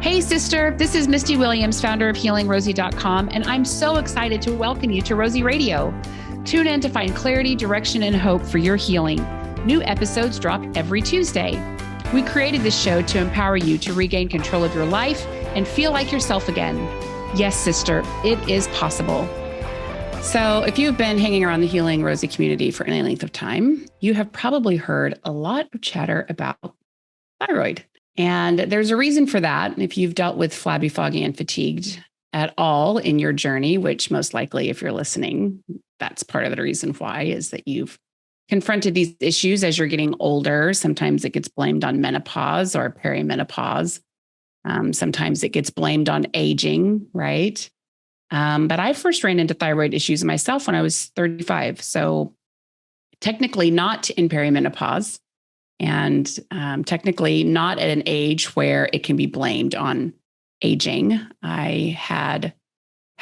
Hey, sister, this is Misty Williams, founder of HealingRosie.com, and I'm so excited to welcome you to Rosie Radio. Tune in to find clarity, direction, and hope for your healing. New episodes drop every Tuesday. We created this show to empower you to regain control of your life and feel like yourself again. Yes, sister, it is possible. So if you've been hanging around the Healing Rosie community for any length of time, you have probably heard a lot of chatter about thyroid. And there's a reason for that. And if you've dealt with flabby, foggy, and fatigued at all in your journey, which most likely, if you're listening, that's part of the reason why, is that you've confronted these issues as you're getting older. Sometimes it gets blamed on menopause or perimenopause. Sometimes it gets blamed on aging, right? But I first ran into thyroid issues myself when I was 35. So technically not in perimenopause, and technically not at an age where it can be blamed on aging. I had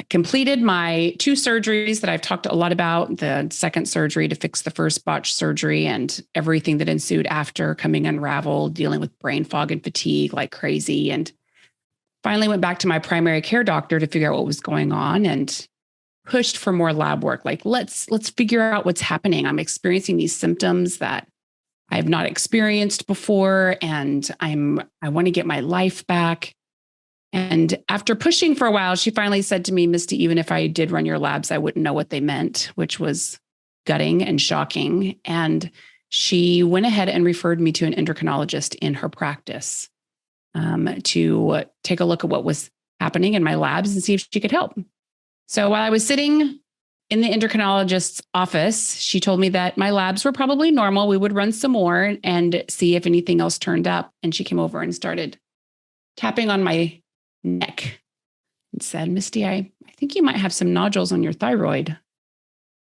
completed my 2 surgeries that I've talked a lot about, the second surgery to fix the first botched surgery and everything that ensued after, coming unraveled, dealing with brain fog and fatigue like crazy. And finally went back to my primary care doctor to figure out what was going on and pushed for more lab work. Like, let's figure out what's happening. I'm experiencing these symptoms that I have not experienced before, and I want to get my life back. And after pushing for a while, she finally said to me, Misty, even if I did run your labs, I wouldn't know what they meant, which was gutting and shocking. And she went ahead and referred me to an endocrinologist in her practice to take a look at what was happening in my labs and see if she could help. So while I was sitting in the endocrinologist's office, she told me that my labs were probably normal. We would run some more and see if anything else turned up. And she came over and started tapping on my neck and said, Misty, I think you might have some nodules on your thyroid.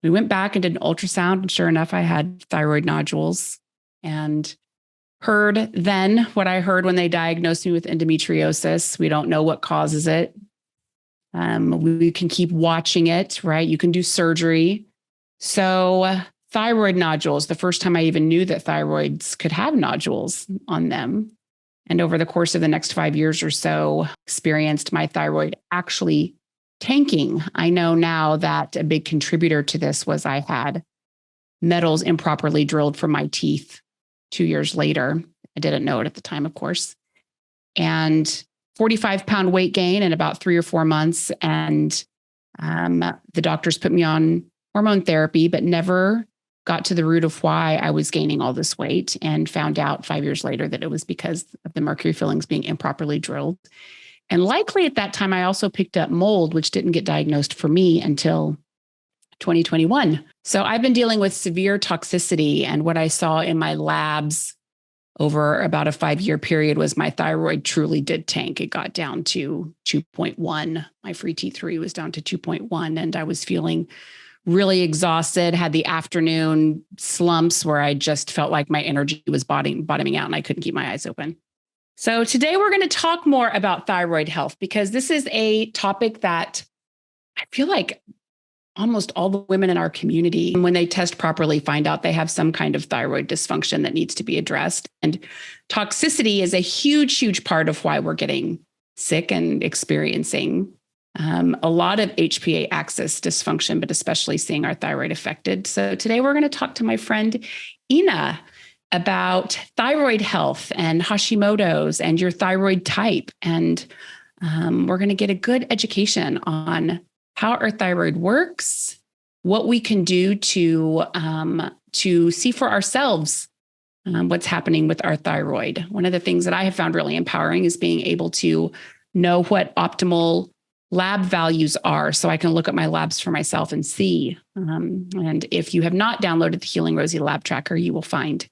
We went back and did an ultrasound, and sure enough, I had thyroid nodules, and heard then what I heard when they diagnosed me with endometriosis. We don't know what causes it. We can keep watching it, right? You can do surgery. So thyroid nodules, the first time I even knew that thyroids could have nodules on them. And over the course of the next 5 years or so, experienced my thyroid actually tanking. I know now that a big contributor to this was I had metals improperly drilled from my teeth 2 years later. I didn't know it at the time, of course. And 45-pound weight gain in about 3 or 4 months. And the doctors put me on hormone therapy, but never got to the root of why I was gaining all this weight, and found out 5 years later that it was because of the mercury fillings being improperly drilled. And likely at that time, I also picked up mold, which didn't get diagnosed for me until 2021. So I've been dealing with severe toxicity, and what I saw in my labs over about a 5-year period was my thyroid truly did tank. It got down to 2.1. My free T3 was down to 2.1, and I was feeling really exhausted, had the afternoon slumps where I just felt like my energy was bottoming out and I couldn't keep my eyes open. So today we're going to talk more about thyroid health, because this is a topic that I feel like almost all the women in our community, when they test properly, find out they have some kind of thyroid dysfunction that needs to be addressed. And toxicity is a huge, huge part of why we're getting sick and experiencing a lot of HPA axis dysfunction, but especially seeing our thyroid affected. So today we're going to talk to my friend Inna about thyroid health and Hashimotos and your thyroid type. And we're going to get a good education on how our thyroid works, what we can do to see for ourselves what's happening with our thyroid. One of the things that I have found really empowering is being able to know what optimal lab values are, so I can look at my labs for myself and see. And if you have not downloaded the Healing Rosie Lab Tracker, you will find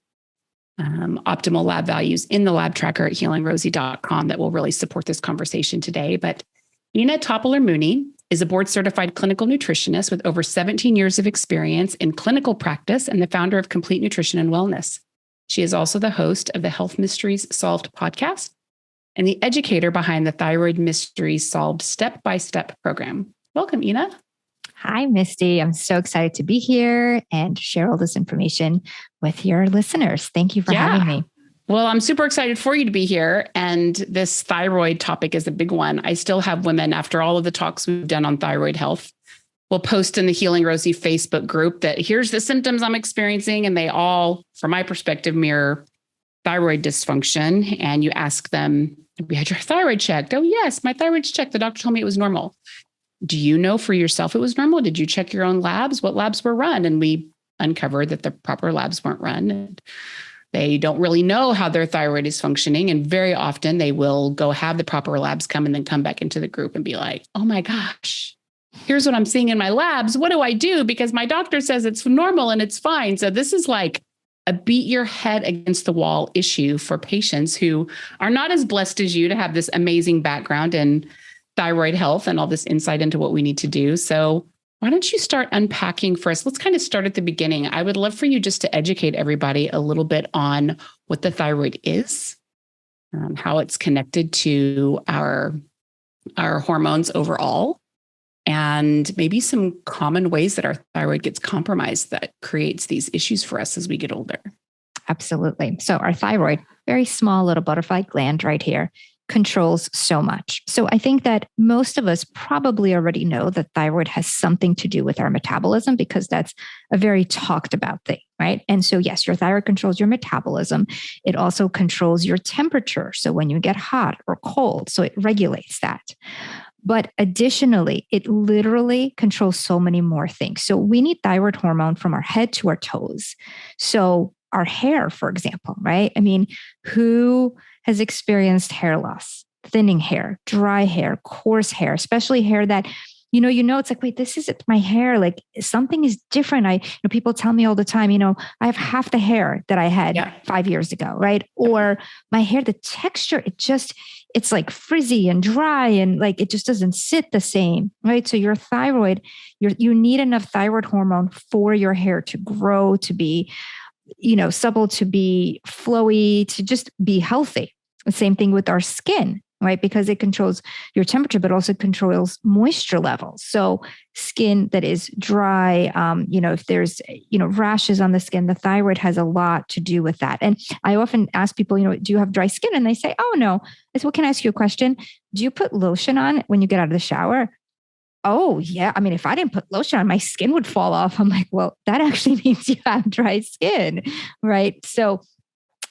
optimal lab values in the lab tracker at HealingRosie.com that will really support this conversation today. But Inna Topiler Mooney is a board-certified clinical nutritionist with over 17 years of experience in clinical practice and the founder of Complete Nutrition and Wellness. She is also the host of the Health Mysteries Solved podcast and the educator behind the Thyroid Mysteries Solved Step-by-Step program. Welcome, Inna. Hi, Misty. I'm so excited to be here and share all this information with your listeners. Thank you for having me. Well, I'm super excited for you to be here. And this thyroid topic is a big one. I still have women, after all of the talks we've done on thyroid health, will post in the Healing Rosie Facebook group that here's the symptoms I'm experiencing. And they all, from my perspective, mirror thyroid dysfunction. And you ask them, have you had your thyroid checked? Oh, yes, my thyroid's checked. The doctor told me it was normal. Do you know for yourself it was normal? Did you check your own labs? What labs were run? And we uncovered that the proper labs weren't run. And they don't really know how their thyroid is functioning. And very often they will go have the proper labs come and then come back into the group and be like, oh my gosh, here's what I'm seeing in my labs. What do I do? Because my doctor says it's normal and it's fine. So this is like a beat your head against the wall issue for patients who are not as blessed as you to have this amazing background in thyroid health and all this insight into what we need to do. So why don't you start unpacking for us? Let's kind of start at the beginning. I would love for you just to educate everybody a little bit on what the thyroid is, how it's connected to our hormones overall, and maybe some common ways that our thyroid gets compromised that creates these issues for us as we get older. Absolutely. So our thyroid, very small little butterfly gland right here, controls so much. So I think that most of us probably already know that thyroid has something to do with our metabolism because that's a very talked about thing, right? And so yes, your thyroid controls your metabolism. It also controls your temperature. So when you get hot or cold, so it regulates that. But additionally, it literally controls so many more things. So we need thyroid hormone from our head to our toes. So our hair, for example, right? I mean, who has experienced hair loss, thinning hair, dry hair, coarse hair, especially hair that, it's like, wait, this isn't my hair. Like something is different. People tell me all the time, I have half the hair that I had 5 years ago, right? Or my hair, the texture, it's like frizzy and dry and like, it just doesn't sit the same, right? So your thyroid, you need enough thyroid hormone for your hair to grow, to be supple, to be flowy, to just be healthy. The same thing with our skin, right? Because it controls your temperature, but also controls moisture levels. So skin that is dry, if there's, rashes on the skin, the thyroid has a lot to do with that. And I often ask people, do you have dry skin? And they say, oh, no. I said, well, can I ask you a question? Do you put lotion on when you get out of the shower? Oh, yeah. I mean, if I didn't put lotion on, my skin would fall off. I'm like, well, that actually means you have dry skin, right? So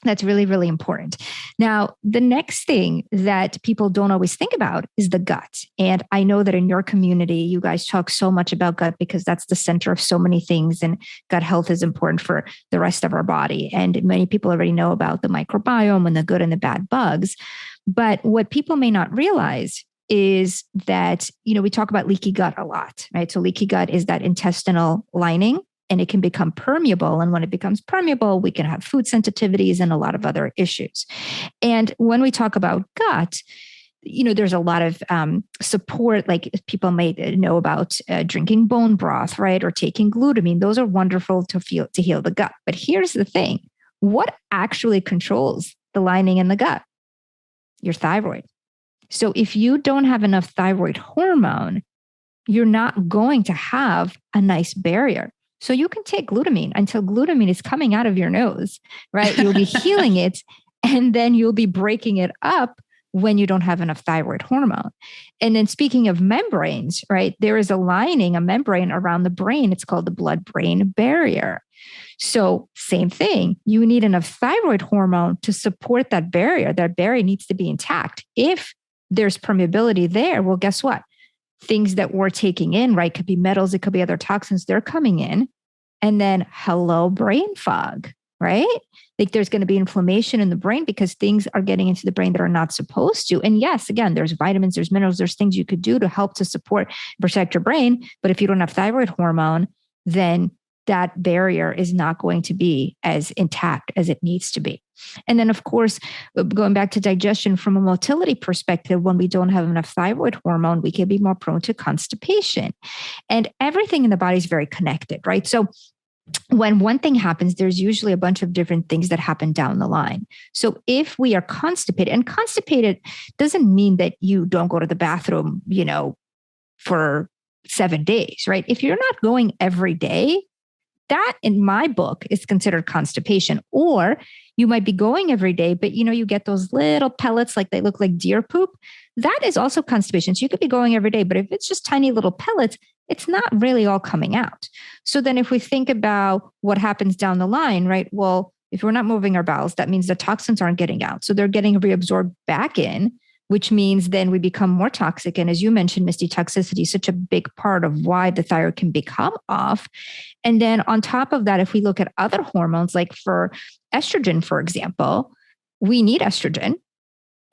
that's really, really important. Now, the next thing that people don't always think about is the gut. And I know that in your community, you guys talk so much about gut because that's the center of so many things. And gut health is important for the rest of our body. And many people already know about the microbiome and the good and the bad bugs. But what people may not realize is that, we talk about leaky gut a lot, right? So leaky gut is that intestinal lining and it can become permeable. And when it becomes permeable, we can have food sensitivities and a lot of other issues. And when we talk about gut, there's a lot of support, like people may know about drinking bone broth, right? Or taking glutamine. Those are wonderful to heal the gut. But here's the thing. What actually controls the lining in the gut? Your thyroid. So if you don't have enough thyroid hormone, you're not going to have a nice barrier. So you can take glutamine until glutamine is coming out of your nose, right? You'll be healing it and then you'll be breaking it up when you don't have enough thyroid hormone. And then speaking of membranes, right? There is a membrane around the brain. It's called the blood-brain barrier. So same thing, you need enough thyroid hormone to support that barrier. That barrier needs to be intact. If there's permeability there, well, guess what? Things that we're taking in, right? Could be metals, it could be other toxins, they're coming in. And then hello, brain fog, right? Like there's going to be inflammation in the brain because things are getting into the brain that are not supposed to. And yes, again, there's vitamins, there's minerals, there's things you could do to help to support, protect your brain. But if you don't have thyroid hormone, then that barrier is not going to be as intact as it needs to be. And then, of course, going back to digestion from a motility perspective, when we don't have enough thyroid hormone, we can be more prone to constipation. And everything in the body is very connected, right? So when one thing happens, there's usually a bunch of different things that happen down the line. So if we are constipated, and constipated doesn't mean that you don't go to the bathroom, for 7 days, right? If you're not going every day, that in my book is considered constipation. Or you might be going every day, but you get those little pellets, like they look like deer poop. That is also constipation. So you could be going every day, but if it's just tiny little pellets, it's not really all coming out. So then if we think about what happens down the line, right? Well, if we're not moving our bowels, that means the toxins aren't getting out. So they're getting reabsorbed back in, which means then we become more toxic. And as you mentioned, Misty, toxicity is such a big part of why the thyroid can become off. And then on top of that, if we look at other hormones, like for estrogen, for example, we need estrogen.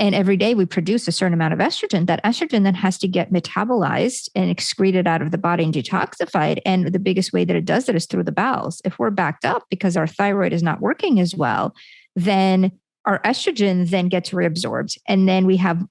And every day we produce a certain amount of estrogen. That estrogen then has to get metabolized and excreted out of the body and detoxified. And the biggest way that it does it is through the bowels. If we're backed up because our thyroid is not working as well, then our estrogen then gets reabsorbed. And then we have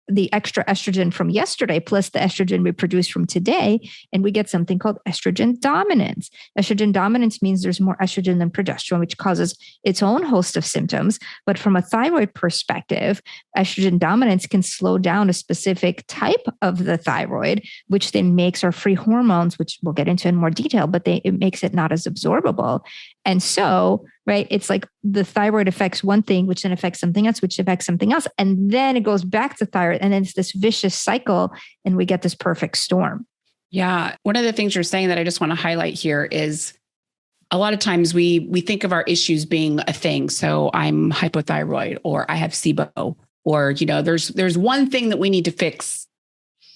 the extra estrogen from yesterday plus the estrogen we produce from today, and we get something called estrogen dominance. Estrogen dominance means there's more estrogen than progesterone, which causes its own host of symptoms. But from a thyroid perspective, estrogen dominance can slow down a specific type of the thyroid, which then makes our free hormones, which we'll get into in more detail, but it makes it not as absorbable. And so, right, it's like the thyroid affects one thing, which then affects something else, which affects something else. And then it goes back to thyroid. And then it's this vicious cycle and we get this perfect storm. Yeah. One of the things you're saying that I just want to highlight here is a lot of times we think of our issues being a thing. So I'm hypothyroid or I have SIBO or, there's one thing that we need to fix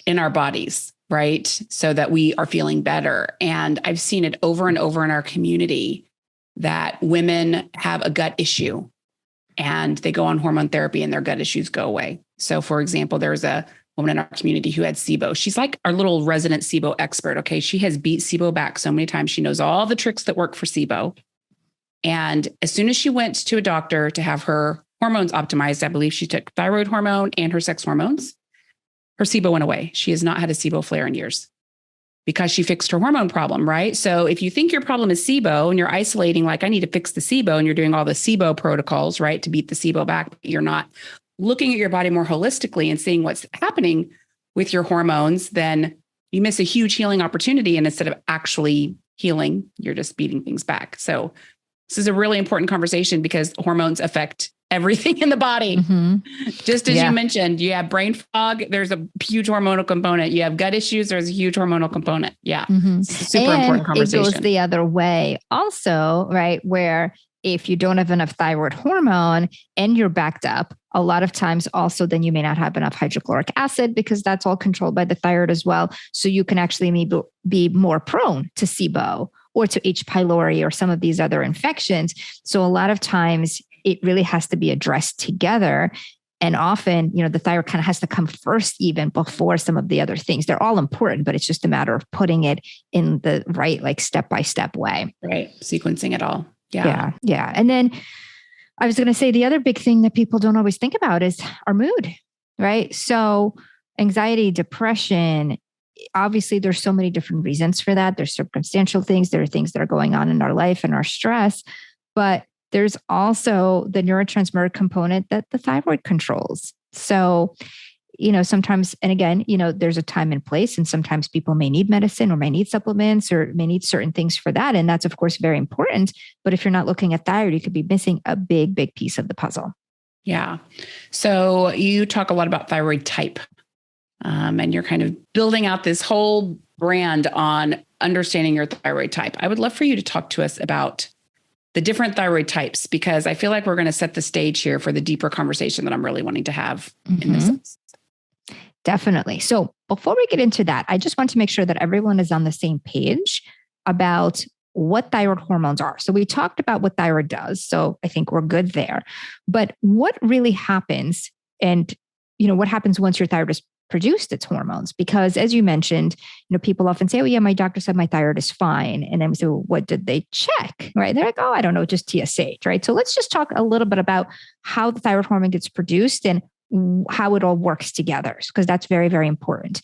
in our bodies, right? So that we are feeling better. And I've seen it over and over in our community that women have a gut issue and they go on hormone therapy and their gut issues go away. So for example, there's a woman in our community who had SIBO. She's like our little resident SIBO expert. Okay. She has beat SIBO back so many times. She knows all the tricks that work for SIBO. And as soon as she went to a doctor to have her hormones optimized, I believe she took thyroid hormone and her sex hormones, her SIBO went away. She has not had a SIBO flare in years, because she fixed her hormone problem, right? So if you think your problem is SIBO and you're isolating, like I need to fix the SIBO and you're doing all the SIBO protocols, right, to beat the SIBO back, but you're not looking at your body more holistically and seeing what's happening with your hormones, then you miss a huge healing opportunity. And instead of actually healing, you're just beating things back. So this is a really important conversation because hormones affect everything in the body. Mm-hmm. Just as you mentioned, you have brain fog, there's a huge hormonal component. You have gut issues, there's a huge hormonal component. Yeah. Mm-hmm. It's a super important conversation. It goes the other way also, right? Where if you don't have enough thyroid hormone and you're backed up, a lot of times also then you may not have enough hydrochloric acid because that's all controlled by the thyroid as well. So you can actually maybe be more prone to SIBO or to H. pylori or some of these other infections. So a lot of times it really has to be addressed together. And often, the thyroid kind of has to come first even before some of the other things. They're all important, but it's just a matter of putting it in the right, like step-by-step way. Right. Sequencing it all. Yeah. Yeah. And then I was going to say the other big thing that people don't always think about is our mood, right? So anxiety, depression, obviously there's so many different reasons for that. There's circumstantial things. There are things that are going on in our life and our stress, but there's also the neurotransmitter component that the thyroid controls. So, sometimes, and again, there's a time and place, and sometimes people may need medicine or may need supplements or may need certain things for that. And that's, of course, very important. But if you're not looking at thyroid, you could be missing a big, big piece of the puzzle. Yeah. So you talk a lot about thyroid type, and you're kind of building out this whole brand on understanding your thyroid type. I would love for you to talk to us about the different thyroid types, because I feel like we're going to set the stage here for the deeper conversation that I'm really wanting to have in this episode. Definitely. So before we get into that, I just want to make sure that everyone is on the same page about what thyroid hormones are. So we talked about what thyroid does. So I think we're good there. But what really happens and, what happens once your thyroid is produced its hormones? Because as you mentioned, people often say, oh yeah, my doctor said my thyroid is fine. And then we say, well, what did they check? Right? They're like, oh, I don't know, just TSH, right? So let's just talk a little bit about how the thyroid hormone gets produced and how it all works together, because that's very, very important.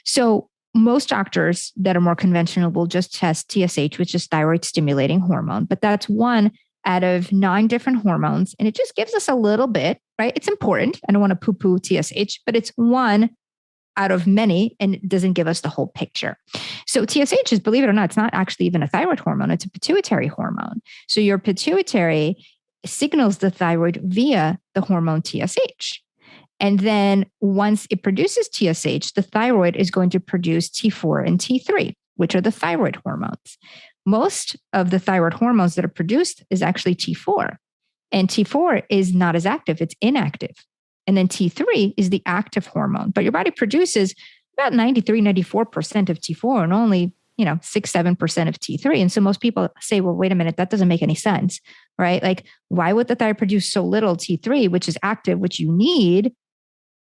So most doctors that are more conventional will just test TSH, which is thyroid stimulating hormone, but that's one out of 9 different hormones. And it just gives us a little bit, right? It's important. I don't want to poo-poo TSH, but it's one out of many, and it doesn't give us the whole picture. So TSH is, believe it or not, it's not actually even a thyroid hormone. It's a pituitary hormone. So your pituitary signals the thyroid via the hormone TSH. And then once it produces TSH, the thyroid is going to produce T4 and T3, which are the thyroid hormones. Most of the thyroid hormones that are produced is actually T4. And T4 is not as active, it's inactive. And then T3 is the active hormone. But your body produces about 93, 94% of T4 and only, 6, 7% of T3. And so most people say, well, wait a minute, that doesn't make any sense, right? Like, why would the thyroid produce so little T3, which is active, which you need?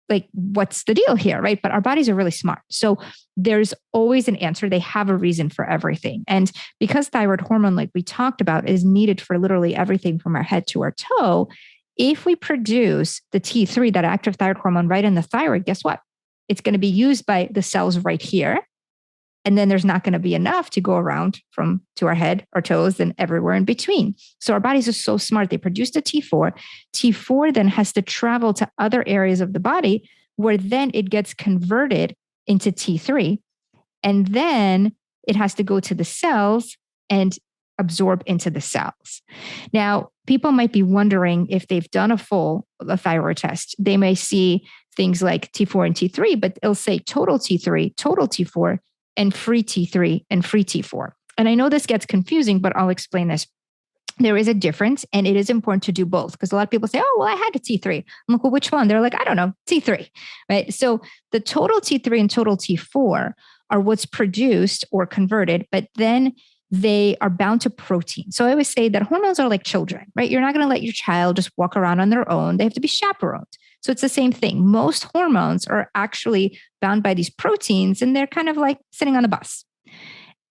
Like, what's the deal here, right? But our bodies are really smart. So there's always an answer. They have a reason for everything. And because thyroid hormone, like we talked about, is needed for literally everything from our head to our toe, if we produce the T3, that active thyroid hormone, right in the thyroid, guess what? It's going to be used by the cells right here. And then there's not going to be enough to go around from to our head, our toes, and everywhere in between. So our bodies are so smart. They produce the T4. T4 then has to travel to other areas of the body where then it gets converted into T3. And then it has to go to the cells and absorb into the cells. Now, people might be wondering if they've done a thyroid test. They may see things like T4 and T3, but it'll say total T3, total T4, and free T3 and free T4. And I know this gets confusing, but I'll explain this. There is a difference, and it is important to do both, because a lot of people say, oh, well, I had a T3. I'm like, well, which one? They're like, I don't know, T3, right? So the total T3 and total T4 are what's produced or converted, but then they are bound to protein. So I always say that hormones are like children, right? You're not going to let your child just walk around on their own. They have to be chaperoned. So it's the same thing. Most hormones are actually bound by these proteins, and they're kind of like sitting on the bus.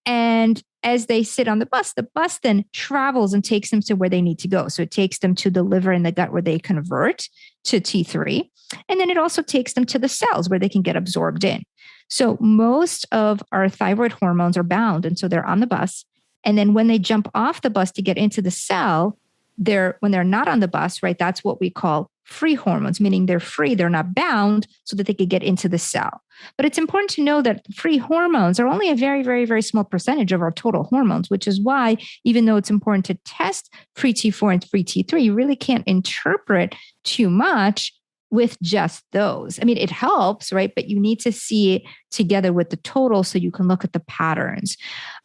And as they sit on the bus then travels and takes them to where they need to go. So it takes them to the liver and the gut where they convert to T3. And then it also takes them to the cells where they can get absorbed in. So most of our thyroid hormones are bound. And so they're on the bus. And then when they jump off the bus to get into the cell, when they're not on the bus, right, that's what we call free hormones, meaning they're free, they're not bound so that they could get into the cell. But it's important to know that free hormones are only a very, very, very small percentage of our total hormones, which is why, even though it's important to test free T4 and free T3, you really can't interpret too much with just those. I mean, it helps, right? But you need to see it together with the total so you can look at the patterns.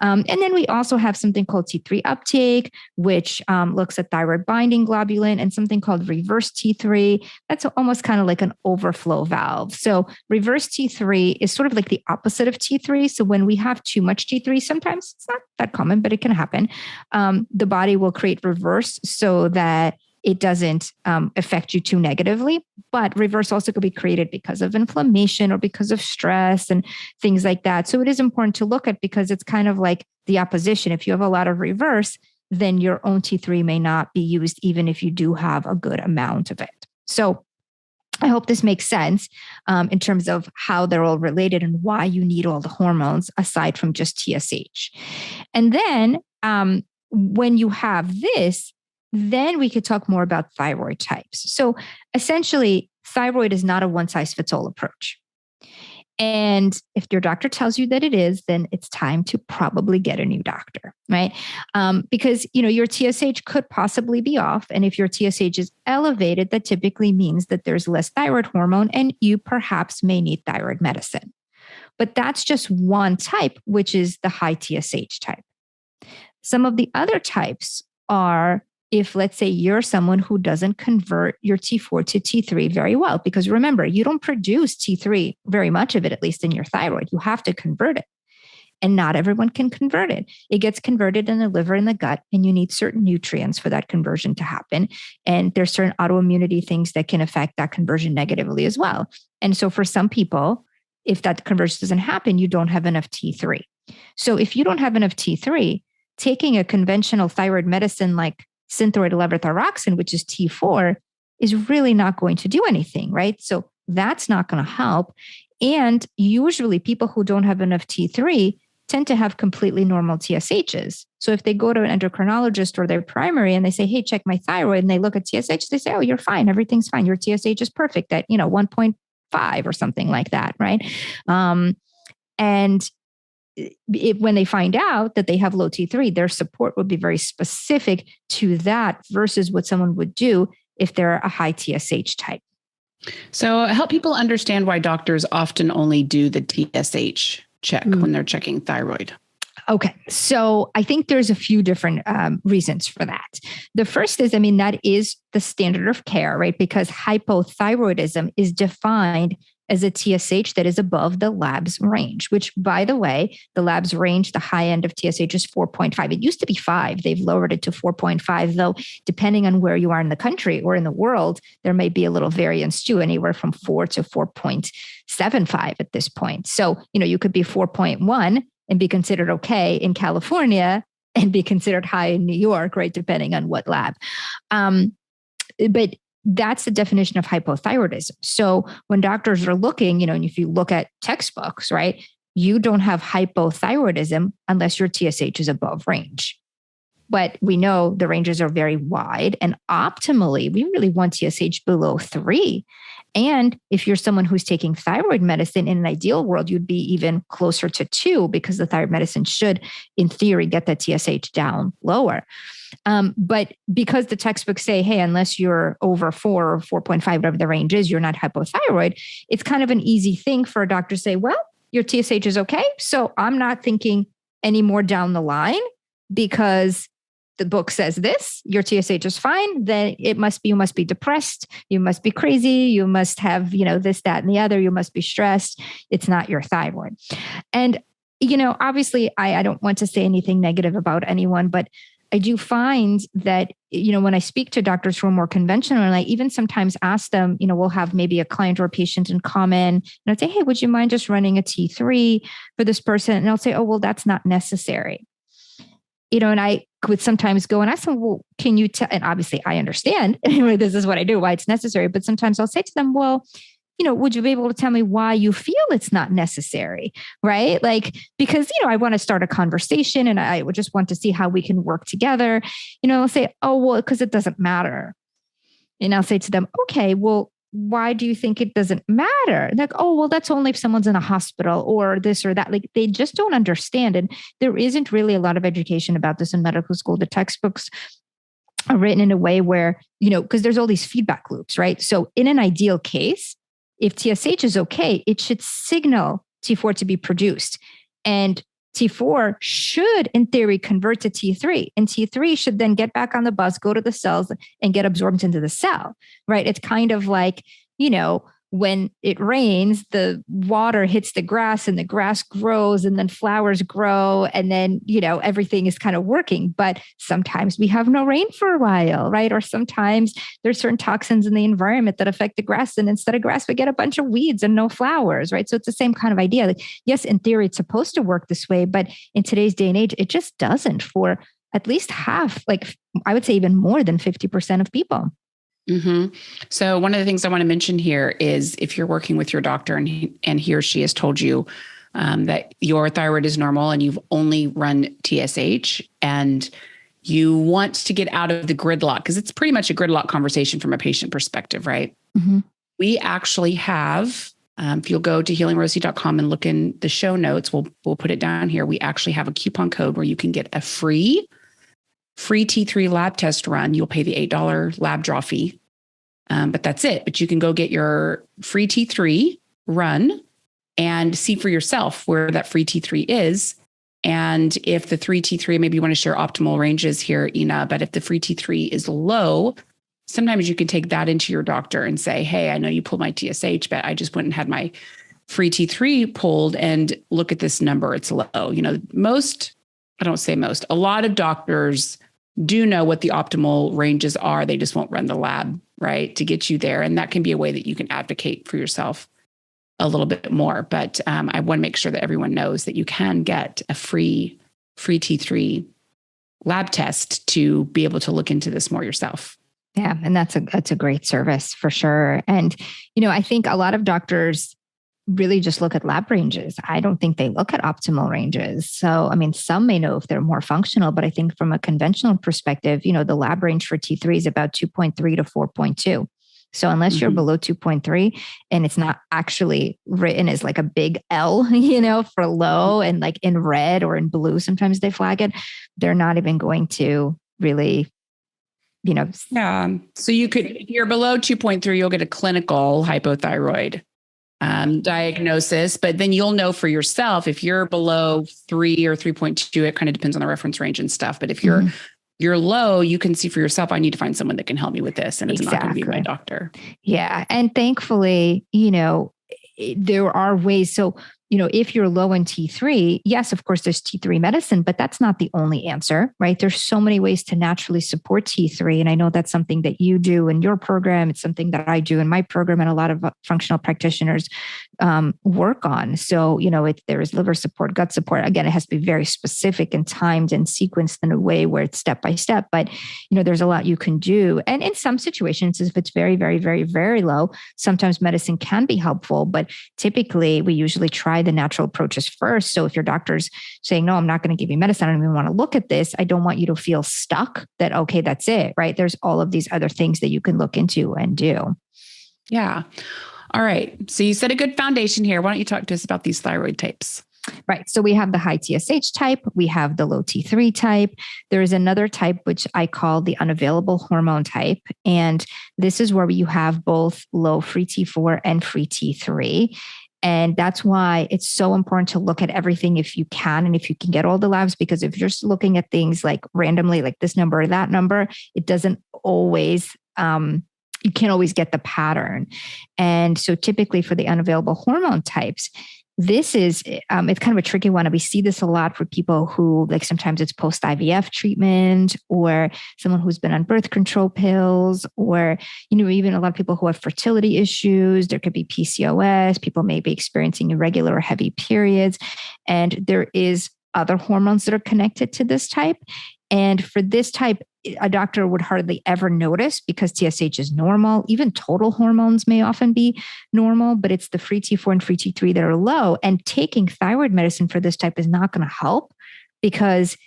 And then we also have something called T3 uptake, which looks at thyroid binding globulin, and something called reverse T3. That's almost kind of like an overflow valve. So reverse T3 is sort of like the opposite of T3. So when we have too much T3, sometimes it's not that common, but it can happen. The body will create reverse so that it doesn't affect you too negatively. But reverse also could be created because of inflammation or because of stress and things like that. So it is important to look at, because it's kind of like the opposition. If you have a lot of reverse, then your own T3 may not be used, even if you do have a good amount of it. So I hope this makes sense in terms of how they're all related and why you need all the hormones aside from just TSH. And then when you have this, then we could talk more about thyroid types. So essentially, thyroid is not a one-size-fits-all approach. And if your doctor tells you that it is, then it's time to probably get a new doctor, right? Because, your TSH could possibly be off. And if your TSH is elevated, that typically means that there's less thyroid hormone and you perhaps may need thyroid medicine. But that's just one type, which is the high TSH type. Some of the other types are, if let's say you're someone who doesn't convert your T4 to T3 very well, because remember, you don't produce T3, very much of it, at least in your thyroid. You have to convert it. And not everyone can convert it. It gets converted in the liver and the gut, and you need certain nutrients for that conversion to happen. And there's certain autoimmunity things that can affect that conversion negatively as well. And so for some people, if that conversion doesn't happen, you don't have enough T3. So if you don't have enough T3, taking a conventional thyroid medicine like Synthroid levothyroxine, which is T4, is really not going to do anything, right? So that's not going to help. And usually people who don't have enough T3 tend to have completely normal TSHs. So if they go to an endocrinologist or their primary and they say, hey, check my thyroid, and they look at TSH, they say, oh, you're fine. Everything's fine. Your TSH is perfect at, 1.5 5 or something like that, right? And when they find out that they have low T3, their support would be very specific to that versus what someone would do if they're a high TSH type. So help people understand why doctors often only do the TSH check when they're checking thyroid. Okay. So I think there's a few different reasons for that. The first is, that is the standard of care, right? Because hypothyroidism is defined as a TSH that is above the lab's range, which, by the way, the lab's range, the high end of TSH is 4.5. It used to be 5. They've lowered it to 4.5, though, depending on where you are in the country or in the world, there may be a little variance too, anywhere from 4 to 4.75 at this point. So, you could be 4.1 and be considered okay in California and be considered high in New York, right? Depending on what lab. But that's the definition of hypothyroidism. So when doctors are looking, and if you look at textbooks, right, you don't have hypothyroidism unless your TSH is above range. But we know the ranges are very wide, and optimally, we really want TSH below 3. And if you're someone who's taking thyroid medicine, in an ideal world, you'd be even closer to 2 because the thyroid medicine should, in theory, get the TSH down lower. But because the textbooks say, hey, unless you're over 4 or 4.5, whatever the range is, you're not hypothyroid, it's kind of an easy thing for a doctor to say, well, your TSH is okay. So I'm not thinking any more down the line because the book says this, your TSH is fine, then you must be depressed. You must be crazy. You must have, this, that, and the other. You must be stressed. It's not your thyroid. And, obviously I don't want to say anything negative about anyone, but I do find that, when I speak to doctors who are more conventional, and I even sometimes ask them, we'll have maybe a client or a patient in common, and I'd say, hey, would you mind just running a T3 for this person? And I'll say, oh, well, that's not necessary. And I would sometimes go and ask them, well, can you tell? And obviously I understand this is what I do, why it's necessary. But sometimes I'll say to them, well, would you be able to tell me why you feel it's not necessary? Right? Because, I want to start a conversation and I would just want to see how we can work together. I'll say, oh, well, because it doesn't matter. And I'll say to them, okay, well, why do you think it doesn't matter? Like, oh, well, that's only if someone's in a hospital or this or that. They just don't understand. And there isn't really a lot of education about this in medical school. The textbooks are written in a way where, because there's all these feedback loops, right? So in an ideal case, if TSH is okay, it should signal T4 to be produced. And T4 should, in theory, convert to T3. And T3 should then get back on the bus, go to the cells, and get absorbed into the cell, right? It's kind of like, when it rains, the water hits the grass and the grass grows and then flowers grow and then, everything is kind of working. But sometimes we have no rain for a while, right? Or sometimes there's certain toxins in the environment that affect the grass. And instead of grass, we get a bunch of weeds and no flowers, right? So it's the same kind of idea. Yes, in theory, it's supposed to work this way, but in today's day and age, it just doesn't for at least half, I would say even more than 50% of people. Mm-hmm. So one of the things I want to mention here is if you're working with your doctor and he or she has told you that your thyroid is normal and you've only run TSH and you want to get out of the gridlock, because it's pretty much a gridlock conversation from a patient perspective, right? Mm-hmm. We actually have, if you'll go to healingrosie.com and look in the show notes, we'll put it down here. We actually have a coupon code where you can get a free T3 lab test run. You'll pay the $8 lab draw fee. But that's it. But you can go get your free T3 run and see for yourself where that free T3 is. And if the 3 T3, maybe you want to share optimal ranges here, Inna, but if the free T3 is low, sometimes you can take that into your doctor and say, hey, I know you pulled my TSH, but I just went and had my free T3 pulled and look at this number. It's low. A lot of doctors do know what the optimal ranges are. They just won't run the lab, right, to get you there. And that can be a way that you can advocate for yourself a little bit more. But I want to make sure that everyone knows that you can get a free T3 lab test to be able to look into this more yourself. Yeah. And that's a great service for sure. And, I think a lot of doctors really just look at lab ranges. I don't think they look at optimal ranges. So, some may know if they're more functional, but I think from a conventional perspective, the lab range for T3 is about 2.3 to 4.2. So unless you're below 2.3 and it's not actually written as like a big L, you know, for low and like in red or in blue, sometimes they flag it, they're not even going to really, you know. Yeah. So you could, if you're below 2.3, you'll get a clinical hypothyroid diagnosis, but then you'll know for yourself if you're below 3 or 3.2, it kind of depends on the reference range and stuff. But if you're low, you can see for yourself, I need to find someone that can help me with this. And it's not going to be my doctor. Yeah. And thankfully, you know, there are ways. So, you know, if you're low in T3, yes, of course, there's T3 medicine, but that's not the only answer, right? There's so many ways to naturally support T3. And I know that's something that you do in your program. It's something that I do in my program and a lot of functional practitioners work on. So, you know, there is liver support, gut support. Again, it has to be very specific and timed and sequenced in a way where it's step by step. But, you know, there's a lot you can do. And in some situations, if it's very, very, very, very low, sometimes medicine can be helpful. But typically, we usually try the natural approaches first. So if your doctor's saying, no, I'm not going to give you medicine, I don't even want to look at this, I don't want you to feel stuck that, okay, that's it, right? There's all of these other things that you can look into and do. Yeah. All right. So you set a good foundation here. Why don't you talk to us about these thyroid types? Right. So we have the high TSH type. We have the low T3 type. There is another type, which I call the unavailable hormone type. And this is where you have both low free T4 and free T3. And that's why it's so important to look at everything if you can, and if you can get all the labs, because if you're just looking at things like randomly, like this number or that number, it doesn't always, you can't always get the pattern. And so typically for the unavailable hormone types, this is, it's kind of a tricky one. And we see this a lot for people who, like, sometimes it's post IVF treatment, or someone who's been on birth control pills, or, you know, even a lot of people who have fertility issues. There could be PCOS. People may be experiencing irregular or heavy periods. And there is other hormones that are connected to this type. And for this type, a doctor would hardly ever notice because TSH is normal. Even total hormones may often be normal, but it's the free T4 and free T3 that are low. And taking thyroid medicine for this type is not going to help, because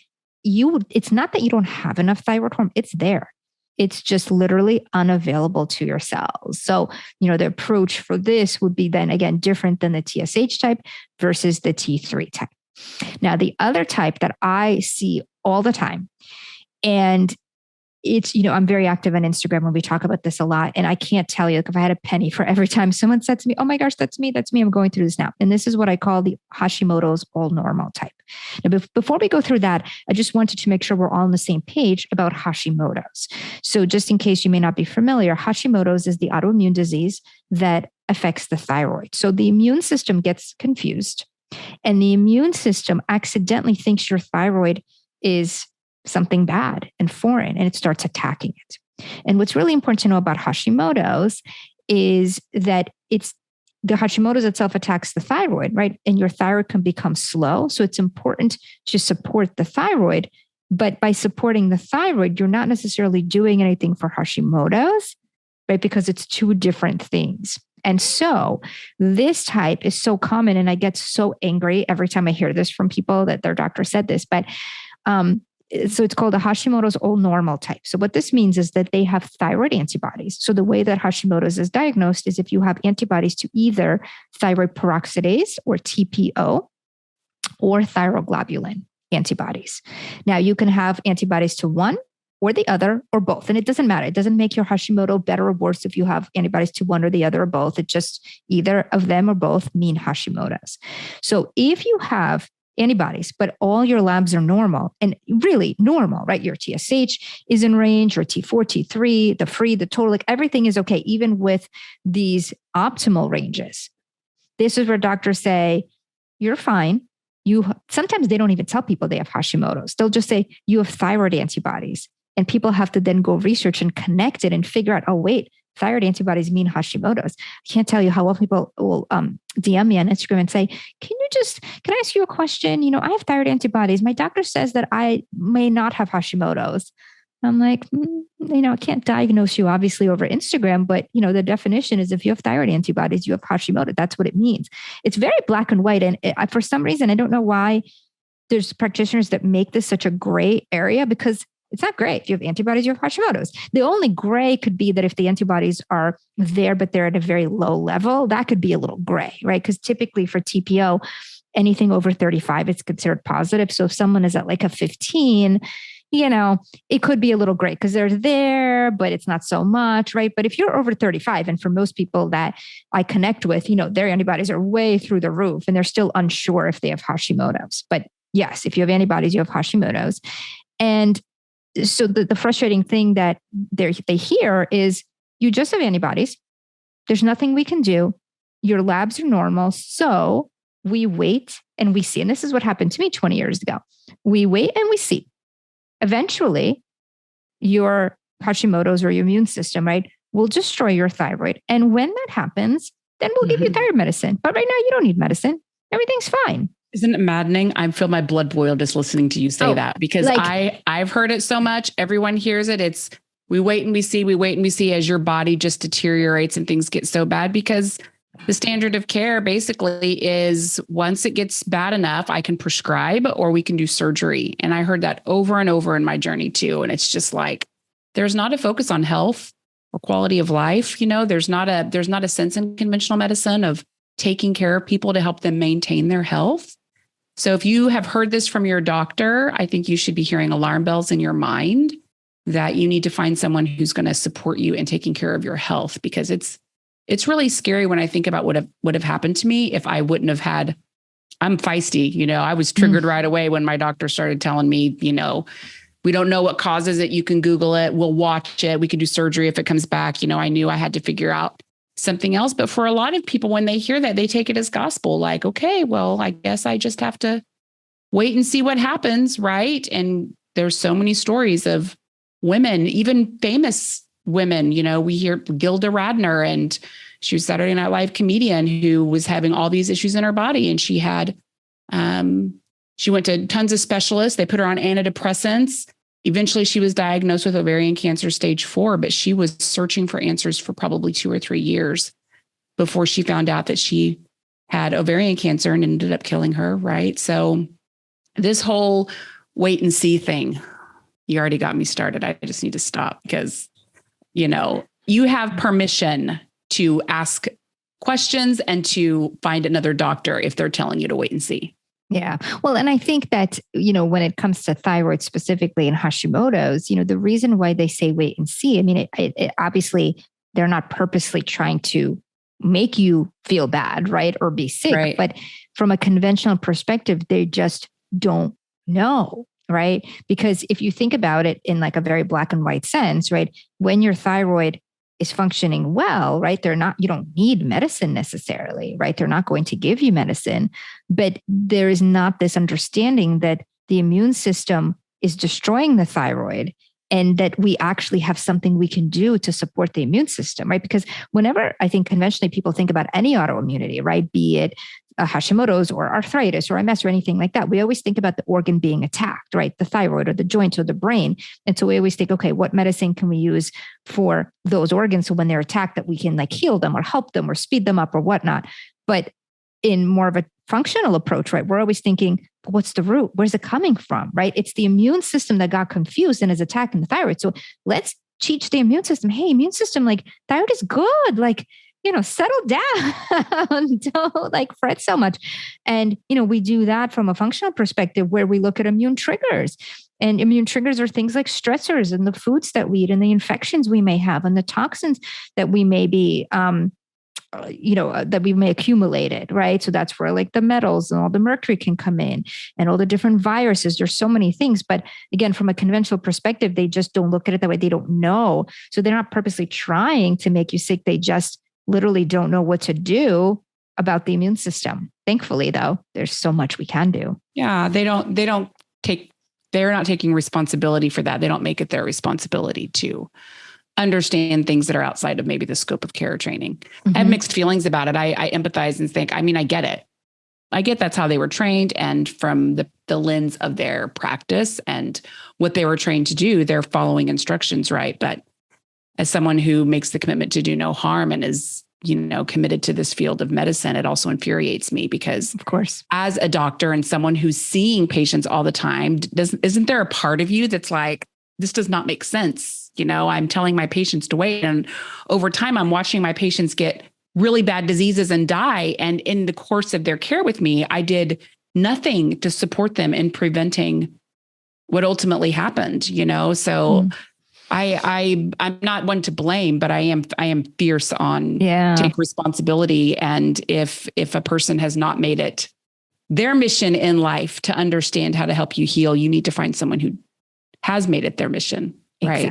it's not that you don't have enough thyroid hormone, it's there. It's just literally unavailable to your cells. So, you know, the approach for this would be then again different than the TSH type versus the T3 type. Now, the other type that I see all the time, and it's, you know, I'm very active on Instagram when we talk about this a lot. And I can't tell you, like, if I had a penny for every time someone said to me, oh my gosh, that's me, I'm going through this now. And this is what I call the Hashimoto's all normal type. Now, before we go through that, I just wanted to make sure we're all on the same page about Hashimoto's. So just in case you may not be familiar, Hashimoto's is the autoimmune disease that affects the thyroid. So the immune system gets confused, and the immune system accidentally thinks your thyroid is something bad and foreign, and it starts attacking it. And what's really important to know about Hashimoto's is that it's the Hashimoto's itself attacks the thyroid, right? And your thyroid can become slow. So it's important to support the thyroid. But by supporting the thyroid, you're not necessarily doing anything for Hashimoto's, right? Because it's two different things. And so this type is so common, and I get so angry every time I hear this from people that their doctor said this, but so it's called a Hashimoto's all normal type. So what this means is that they have thyroid antibodies. So the way that Hashimoto's is diagnosed is if you have antibodies to either thyroid peroxidase or TPO or thyroglobulin antibodies. Now you can have antibodies to one or the other or both. And it doesn't matter. It doesn't make your Hashimoto better or worse if you have antibodies to one or the other or both. It just either of them or both mean Hashimoto's. So if you have antibodies, but all your labs are normal and really normal, right? Your TSH is in range, your T4, T3, the free, the total, like everything is okay, even with these optimal ranges. This is where doctors say, you're fine. Sometimes they don't even tell people they have Hashimoto's. They'll just say, you have thyroid antibodies. And people have to then go research and connect it and figure out, oh, wait, thyroid antibodies mean Hashimoto's. I can't tell you how often people will DM me on Instagram and say, can I ask you a question? You know, I have thyroid antibodies. My doctor says that I may not have Hashimoto's. I'm like, you know, I can't diagnose you obviously over Instagram, but, you know, the definition is if you have thyroid antibodies, you have Hashimoto. That's what it means. It's very black and white. And for some reason, I don't know why there's practitioners that make this such a gray area, because It's not great. If you have antibodies, you have Hashimotos. The only gray could be that if the antibodies are there, but they're at a very low level, that could be a little gray, right? Because typically for TPO, anything over 35 is considered positive. So if someone is at like a 15, it could be a little gray because they're there, but it's not so much, right? But if you're over 35, and for most people that I connect with, their antibodies are way through the roof and they're still unsure if they have Hashimoto's. But yes, if you have antibodies, you have Hashimoto's. And so the frustrating thing that they hear is you just have antibodies. There's nothing we can do. Your labs are normal. So we wait and we see. And this is what happened to me 20 years ago. We wait and we see. Eventually, your Hashimoto's or your immune system, right, will destroy your thyroid. And when that happens, then we'll give you thyroid medicine. But right now, you don't need medicine. Everything's fine. Isn't it maddening? I feel my blood boil just listening to you say that, because I've heard it so much. Everyone hears it. It's we wait and we see as your body just deteriorates and things get so bad, because the standard of care basically is once it gets bad enough, I can prescribe or we can do surgery. And I heard that over and over in my journey too. And it's just like, there's not a focus on health or quality of life. There's not a sense in conventional medicine of taking care of people to help them maintain their health. So if you have heard this from your doctor, I think you should be hearing alarm bells in your mind that you need to find someone who's going to support you in taking care of your health, because it's really scary when I think about what would have happened to me if I wouldn't have had. I'm feisty, I was triggered right away when my doctor started telling me, we don't know what causes it. You can Google it. We'll watch it. We can do surgery if it comes back. I knew I had to figure out something else. But for a lot of people, when they hear that, they take it as gospel. Like, okay, well, I guess I just have to wait and see what happens, right? And there's so many stories of women, even famous women. We hear Gilda Radner, and she was a Saturday Night Live comedian who was having all these issues in her body. And she had, she went to tons of specialists. They put her on antidepressants. Eventually she was diagnosed with ovarian cancer stage 4, but she was searching for answers for probably 2 or 3 years before she found out that she had ovarian cancer and ended up killing her. Right. So this whole wait and see thing, you already got me started. I just need to stop because, you have permission to ask questions and to find another doctor if they're telling you to wait and see. Yeah. Well, and I think that, when it comes to thyroid specifically and Hashimoto's, the reason why they say wait and see, I mean, it obviously they're not purposely trying to make you feel bad, right? Or be sick. Right. But from a conventional perspective, they just don't know. Right. Because if you think about it in like a very black and white sense, right, when your thyroid is functioning well, right, you don't need medicine necessarily, right? They're not going to give you medicine, but there is not this understanding that the immune system is destroying the thyroid and that we actually have something we can do to support the immune system, right? Because whenever I think conventionally people think about any autoimmunity, right, be it Hashimoto's or arthritis or MS or anything like that, we always think about the organ being attacked, right? The thyroid or the joint or the brain. And so we always think, okay, what medicine can we use for those organs so when they're attacked that we can like heal them or help them or speed them up or whatnot. But in more of a functional approach, right, we're always thinking, what's the root? Where's it coming from, right? It's the immune system that got confused and is attacking the thyroid. So let's teach the immune system, hey, immune system, like thyroid is good, like, settle down, don't like fret so much. And, we do that from a functional perspective where we look at immune triggers, and immune triggers are things like stressors and the foods that we eat and the infections we may have and the toxins that we may be, that we may accumulated, right? So that's where like the metals and all the mercury can come in and all the different viruses. There's so many things. But again, from a conventional perspective, they just don't look at it that way. They don't know. So they're not purposely trying to make you sick. They just literally don't know what to do about the immune system. Thankfully, though, there's so much we can do. Yeah, they're not taking responsibility for that. They don't make it their responsibility to understand things that are outside of maybe the scope of care training. Mm-hmm. I have mixed feelings about it. I empathize and think, I get it. I get that's how they were trained. And from the lens of their practice and what they were trained to do, they're following instructions, right? But as someone who makes the commitment to do no harm and is, committed to this field of medicine, it also infuriates me because, of course, as a doctor and someone who's seeing patients all the time, isn't there a part of you that's like, this does not make sense. I'm telling my patients to wait. And over time, I'm watching my patients get really bad diseases and die. And in the course of their care with me, I did nothing to support them in preventing what ultimately happened, So I'm not one to blame, but I am fierce on take responsibility. And if a person has not made it their mission in life to understand how to help you heal, you need to find someone who has made it their mission. Right?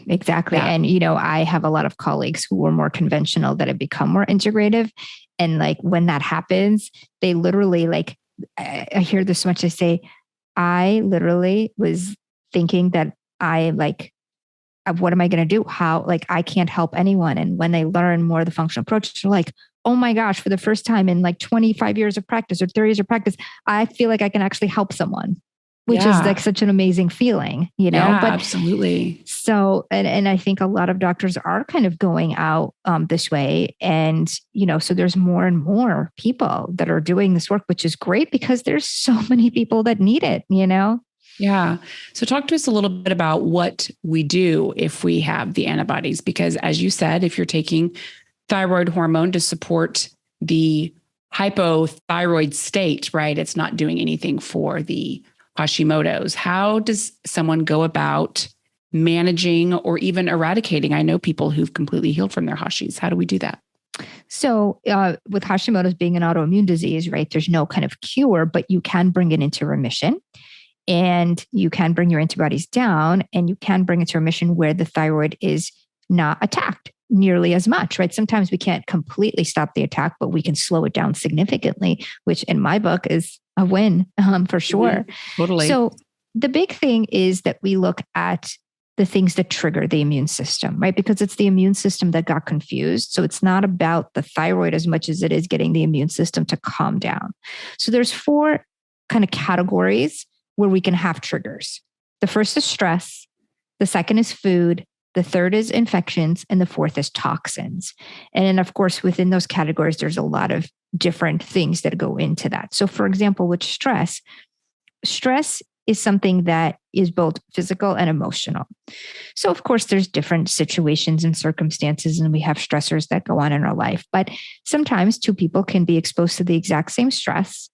Exactly. Yeah. And, I have a lot of colleagues who were more conventional that have become more integrative. And like, when that happens, they literally I hear this so much. I say, I literally was thinking that what am I going to do? How, I can't help anyone. And when they learn more of the functional approach, they're like, oh my gosh, for the first time in 25 years of practice or 30 years of practice, I feel like I can actually help someone, which is such an amazing feeling, Yeah, but absolutely. So, and I think a lot of doctors are kind of going out this way. And, so there's more and more people that are doing this work, which is great because there's so many people that need it, Yeah. So talk to us a little bit about what we do if we have the antibodies, because as you said, if you're taking thyroid hormone to support the hypothyroid state, right? It's not doing anything for the Hashimotos. How does someone go about managing or even eradicating? I know people who've completely healed from their Hashis. How do we do that? So with Hashimoto's being an autoimmune disease, right, there's no kind of cure, but you can bring it into remission. And you can bring your antibodies down, and you can bring it to remission where the thyroid is not attacked nearly as much, right? Sometimes we can't completely stop the attack, but we can slow it down significantly, which in my book is a win for sure. Mm-hmm. Totally. So the big thing is that we look at the things that trigger the immune system, right? Because it's the immune system that got confused. So it's not about the thyroid as much as it is getting the immune system to calm down. So there's 4 kind of categories where we can have triggers. The first is stress. The second is food. The third is infections. And the fourth is toxins. And then, of course, within those categories, there's a lot of different things that go into that. So for example, with stress is something that is both physical and emotional. So of course, there's different situations and circumstances, and we have stressors that go on in our life. But sometimes 2 people can be exposed to the exact same stress,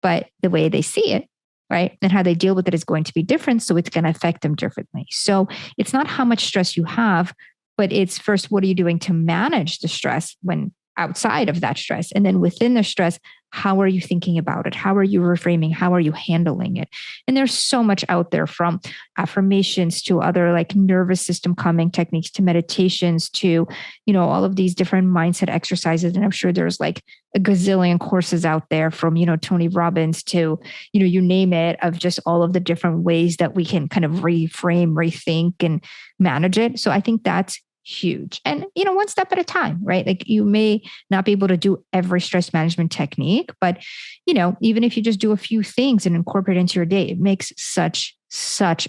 but the way they see it, right, and how they deal with it is going to be different. So it's going to affect them differently. So it's not how much stress you have, but it's first, what are you doing to manage the stress when outside of that stress? And then within the stress, how are you thinking about it? How are you reframing? How are you handling it? And there's so much out there, from affirmations to other nervous system calming techniques to meditations to, all of these different mindset exercises. And I'm sure there's a gazillion courses out there from, Tony Robbins to, you name it, of just all of the different ways that we can kind of reframe, rethink, and manage it. So I think that's huge. And, one step at a time, right? You may not be able to do every stress management technique, but, even if you just do a few things and incorporate it into your day, it makes such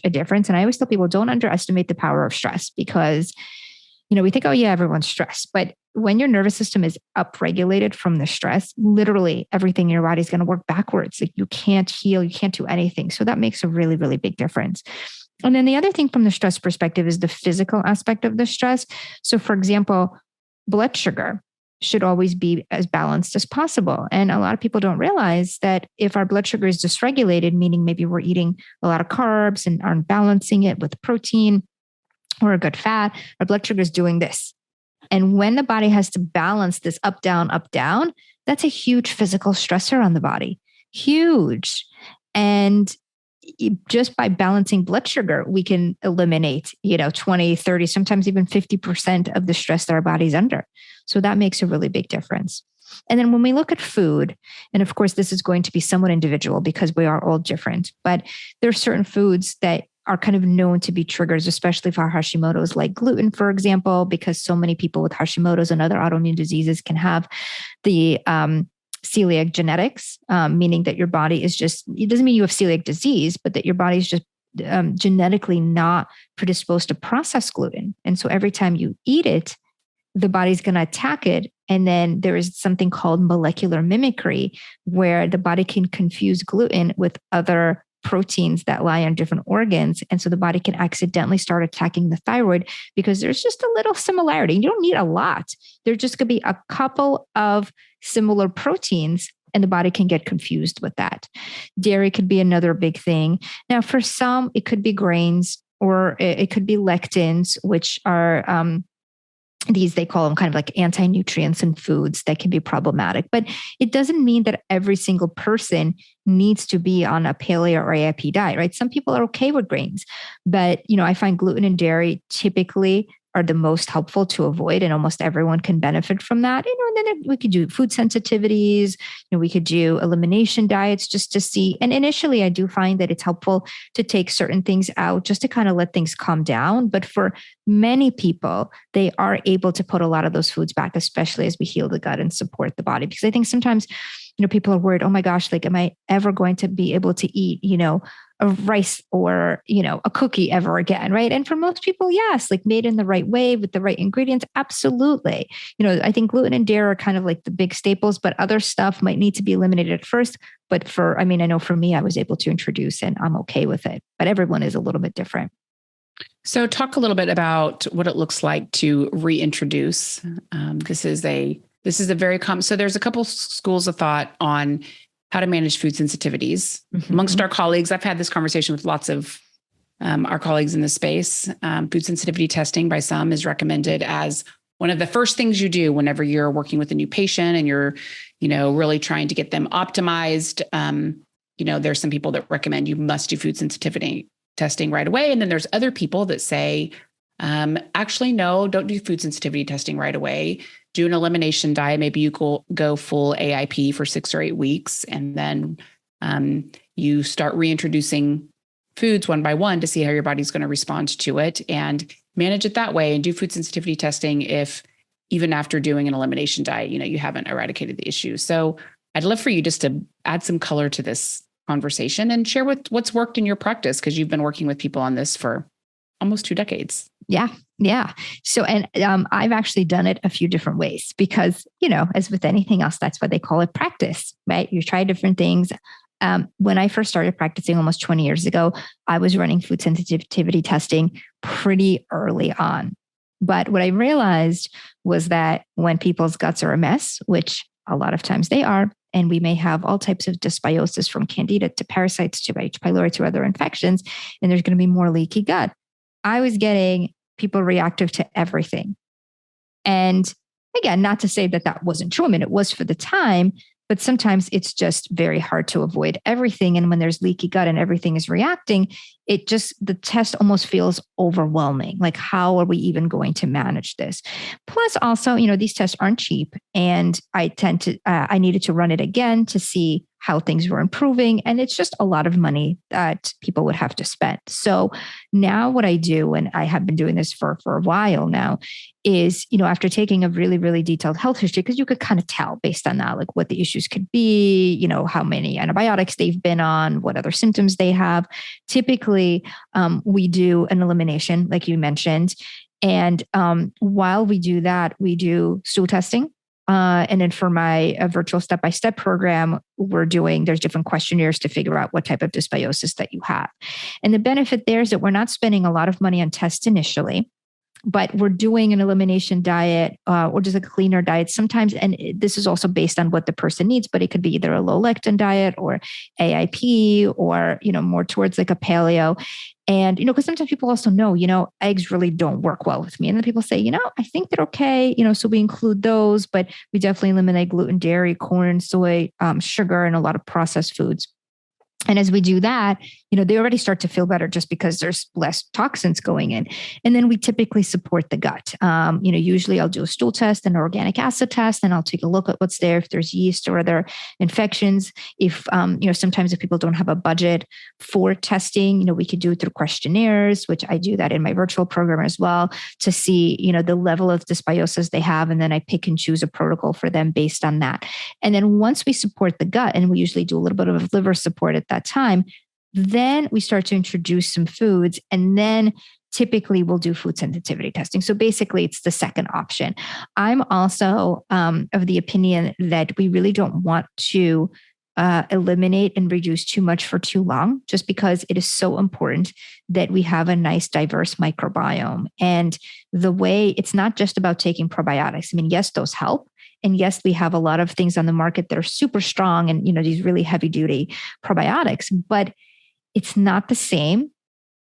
a difference. And I always tell people, don't underestimate the power of stress, because, we think, oh yeah, everyone's stressed. But when your nervous system is upregulated from the stress, literally everything in your body is going to work backwards. You can't heal, you can't do anything. So that makes a really, really big difference. And then the other thing from the stress perspective is the physical aspect of the stress. So for example, blood sugar should always be as balanced as possible. And a lot of people don't realize that if our blood sugar is dysregulated, meaning maybe we're eating a lot of carbs and aren't balancing it with protein or a good fat, our blood sugar is doing this. And when the body has to balance this up, down, that's a huge physical stressor on the body. Huge. And just by balancing blood sugar, we can eliminate, 20, 30, sometimes even 50% of the stress that our body's under. So that makes a really big difference. And then when we look at food, and of course, this is going to be somewhat individual because we are all different, but there are certain foods that are kind of known to be triggers, especially for Hashimoto's, like gluten, for example, because so many people with Hashimoto's and other autoimmune diseases can have the celiac genetics, meaning that your body is just, it doesn't mean you have celiac disease, but that your body is just genetically not predisposed to process gluten. And so every time you eat it, the body's going to attack it. And then there is something called molecular mimicry, where the body can confuse gluten with other proteins that lie on different organs. And so the body can accidentally start attacking the thyroid because there's just a little similarity. You don't need a lot. There's just going to be a couple of similar proteins, and the body can get confused with that. Dairy could be another big thing. Now, for some, it could be grains, or it could be lectins, which are these, they call them kind of like anti-nutrients in foods that can be problematic. But it doesn't mean that every single person needs to be on a paleo or AIP diet, right? Some people are okay with grains, but I find gluten and dairy typically are the most helpful to avoid, and almost everyone can benefit from that. And then we could do food sensitivities, we could do elimination diets just to see. And initially, I do find that it's helpful to take certain things out just to kind of let things calm down. But for many people, they are able to put a lot of those foods back, especially as we heal the gut and support the body. Because I think sometimes, people are worried, oh my gosh, like, am I ever going to be able to eat, a rice or, a cookie ever again, right? And for most people, yes, like made in the right way with the right ingredients, absolutely. I think gluten and dairy are kind of like the big staples, but other stuff might need to be eliminated at first. But I know for me, I was able to introduce and I'm okay with it, but everyone is a little bit different. So talk a little bit about what it looks like to reintroduce. This is a very common, so there's a couple schools of thought on how to manage food sensitivities. Amongst our colleagues, I've had this conversation with lots of our colleagues in the space. Food sensitivity testing by some is recommended as one of the first things you do whenever you're working with a new patient and you're, really trying to get them optimized. There's some people that recommend you must do food sensitivity testing right away. And then there's other people that say, actually, no, don't do food sensitivity testing right away. Do an elimination diet. Maybe you go full AIP for 6 or 8 weeks, and then you start reintroducing foods one by one to see how your body's going to respond to it, and manage it that way. And do food sensitivity testing if even after doing an elimination diet, you haven't eradicated the issue. So I'd love for you just to add some color to this conversation and share what's worked in your practice, because you've been working with people on this for almost 2 decades. Yeah. So, and I've actually done it a few different ways because, as with anything else, that's why they call it practice, right? You try different things. When I first started practicing almost 20 years ago, I was running food sensitivity testing pretty early on. But what I realized was that when people's guts are a mess, which a lot of times they are, and we may have all types of dysbiosis from candida to parasites to H. pylori to other infections, and there's going to be more leaky gut. I was getting people reactive to everything. And again, not to say that wasn't true. I mean, it was for the time, but sometimes it's just very hard to avoid everything. And when there's leaky gut and everything is reacting, the test almost feels overwhelming. Like, how are we even going to manage this? Plus also, these tests aren't cheap. And I needed to run it again to see how things were improving. And it's just a lot of money that people would have to spend. So now what I do, and I have been doing this for a while now, is, after taking a really, really detailed health history, because you could kind of tell based on that, like what the issues could be, how many antibiotics they've been on, what other symptoms they have. Typically, we do an elimination, like you mentioned. And while we do that, we do stool testing. And then for my virtual step-by-step program, there's different questionnaires to figure out what type of dysbiosis that you have. And the benefit there is that we're not spending a lot of money on tests initially, but we're doing an elimination diet or just a cleaner diet sometimes. And this is also based on what the person needs, but it could be either a low lectin diet or AIP or, more towards like a paleo. And, because sometimes people also know, eggs really don't work well with me. And then people say, I think they're okay, so we include those, but we definitely eliminate gluten, dairy, corn, soy, sugar, and a lot of processed foods. And as we do that, they already start to feel better just because there's less toxins going in. And then we typically support the gut. Usually I'll do a stool test and an organic acid test, and I'll take a look at what's there, if there's yeast or other infections. If, sometimes if people don't have a budget for testing, we could do it through questionnaires, which I do that in my virtual program as well, to see, the level of dysbiosis they have. And then I pick and choose a protocol for them based on that. And then once we support the gut, and we usually do a little bit of liver support at that time, then we start to introduce some foods, and then typically we'll do food sensitivity testing. So basically it's the second option. I'm also of the opinion that we really don't want to eliminate and reduce too much for too long, just because it is so important that we have a nice, diverse microbiome. And the way it's not just about taking probiotics. I mean, yes, those help. And yes, we have a lot of things on the market that are super strong and, these really heavy duty probiotics, but it's not the same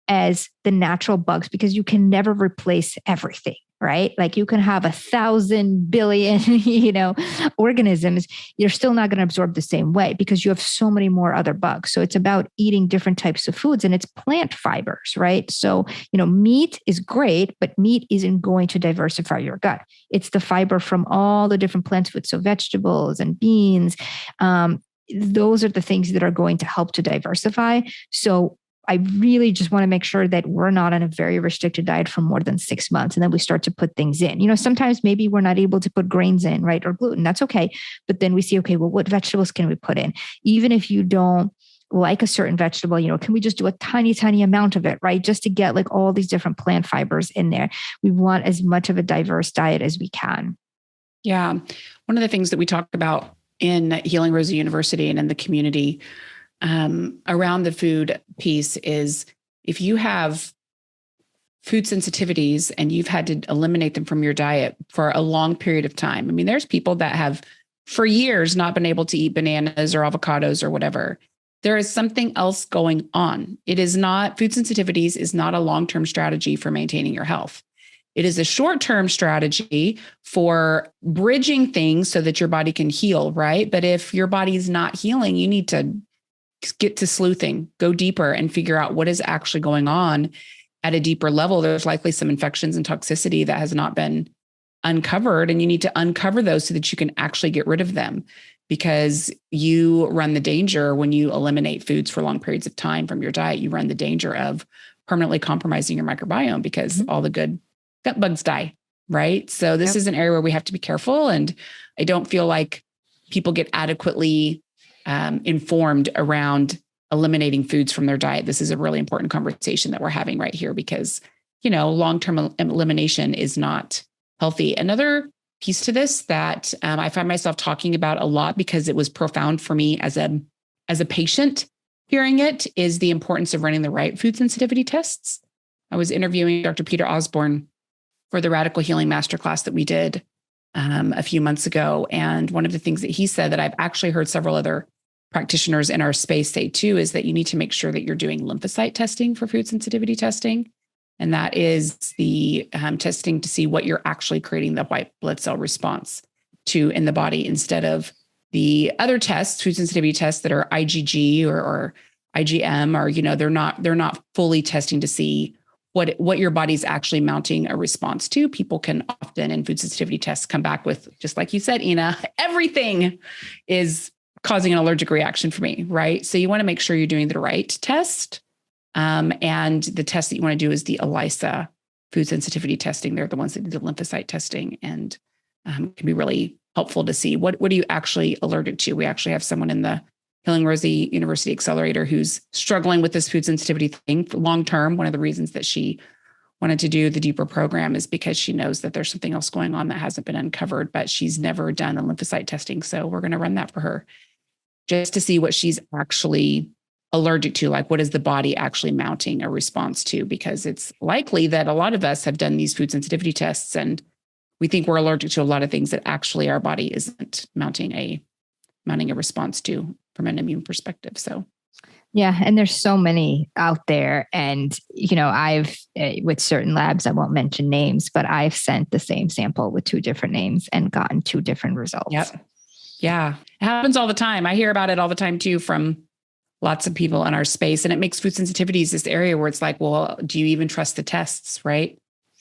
as the natural bugs because you can never replace everything, right? Like you can have 1,000 billion, organisms. You're still not going to absorb the same way because you have so many more other bugs. So it's about eating different types of foods and it's plant fibers, right? So, meat is great, but meat isn't going to diversify your gut. It's the fiber from all the different plant foods. So vegetables and beans, those are the things that are going to help to diversify. So I really just want to make sure that we're not on a very restricted diet for more than 6 months. And then we start to put things in. Sometimes maybe we're not able to put grains in, right? Or gluten. That's okay. But then we see, okay, well, what vegetables can we put in? Even if you don't like a certain vegetable, can we just do a tiny, tiny amount of it, right? Just to get like all these different plant fibers in there. We want as much of a diverse diet as we can. Yeah. One of the things that we talk about in Healing Rosie University and in the community around the food piece is if you have food sensitivities and you've had to eliminate them from your diet for a long period of time. I mean, there's people that have for years not been able to eat bananas or avocados or whatever. There is something else going on. It is not, food sensitivities is not a long-term strategy for maintaining your health. It is a short-term strategy for bridging things so that your body can heal, right? But if your body's not healing, you need to get to sleuthing, go deeper and figure out what is actually going on at a deeper level. There's likely some infections and toxicity that has not been uncovered, and you need to uncover those so that you can actually get rid of them, because you run the danger when you eliminate foods for long periods of time from your diet, you run the danger of permanently compromising your microbiome because all the good gut bugs die, right? So this is an area where we have to be careful. And I don't feel like people get adequately informed around eliminating foods from their diet. This is a really important conversation that we're having right here because, long-term elimination is not healthy. Another piece to this that I find myself talking about a lot because it was profound for me as a patient hearing it is the importance of running the right food sensitivity tests. I was interviewing Dr. Peter Osborne for the Radical Healing Masterclass that we did a few months ago. And one of the things that he said that I've actually heard several other practitioners in our space say too, is that you need to make sure that you're doing lymphocyte testing for food sensitivity testing. And that is the testing to see what you're actually creating the white blood cell response to in the body instead of the other tests, food sensitivity tests that are IgG or IgM, or, they're not fully testing to see what your body's actually mounting a response to. People can often in food sensitivity tests come back with, just like you said, Inna, everything is causing an allergic reaction for me, right? So you want to make sure you're doing the right test. And the test that you want to do is the ELISA food sensitivity testing. They're the ones that do the lymphocyte testing and can be really helpful to see what are you actually allergic to. We actually have someone in the Healing Rosie University Accelerator who's struggling with this food sensitivity thing for long term. One of the reasons that she wanted to do the deeper program is because she knows that there's something else going on that hasn't been uncovered, but she's never done a lymphocyte testing. So we're going to run that for her just to see what she's actually allergic to, like what is the body actually mounting a response to, because it's likely that a lot of us have done these food sensitivity tests and we think we're allergic to a lot of things that actually our body isn't mounting a response to from an immune perspective. So yeah. And there's so many out there. And, I've, with certain labs, I won't mention names, but I've sent the same sample with 2 different names and gotten 2 different results. Yep. Yeah. It happens all the time. I hear about it all the time too, from lots of people in our space. And it makes food sensitivities this area where it's like, well, do you even trust the tests? Right.